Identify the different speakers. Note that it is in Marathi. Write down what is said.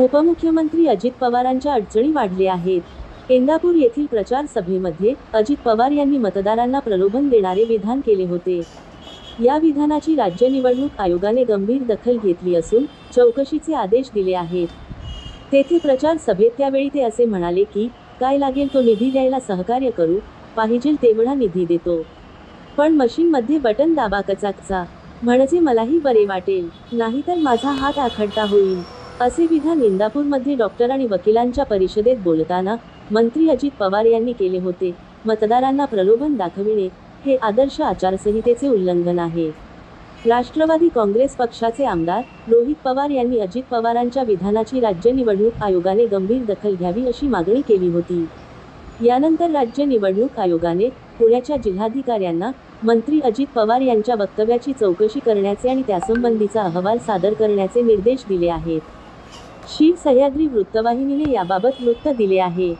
Speaker 1: उपमुख्यमंत्री अजित पवारांच्या अडचणी वाढल्या आहेत। इंदापूर येथील प्रचार सभेमध्ये अजित पवार यांनी मतदारांना प्रलोभन देणारे विधान केले होते। या विधानाची राज्य निवडणूक आयोगाने गंभीर दखल घेतली असून चौकशीचे आदेश दिले आहेत। तेथे प्रचार सभेत त्यावेळी ते असे म्हणाले की काय लागेल तो निधी द्यायला सहकार्य करू, पाहिजेल तेवढा निधी देतो, पण मशीनमध्ये बटन दाबा कचाकचा, म्हणजे मलाही बरे वाटेल, नाहीतर माझा हात आखडता होईल, असे विधान इंदापूरमध्ये डॉक्टर आणि वकिलांच्या परिषदेत बोलताना मंत्री अजित पवार यांनी केले होते। मतदारांना प्रलोभन दाखविणे हे आदर्श आचारसंहितेचे उल्लंघन आहे। राष्ट्रवादी काँग्रेस पक्षाचे आमदार रोहित पवार यांनी अजित पवारांच्या विधानाची राज्य निवडणूक आयोगाने गंभीर दखल घ्यावी अशी मागणी केली होती। यानंतर राज्य निवडणूक आयोगाने पुण्याच्या जिल्हाधिकाऱ्यांना मंत्री अजित पवार यांच्या वक्तव्याची चौकशी करण्याचे आणि त्यासंबंधीचा अहवाल सादर करण्याचे निर्देश दिले आहेत। श्री सह्याद्री वृत्तवाहिनीने याबाबत वृत्त दिले आहे।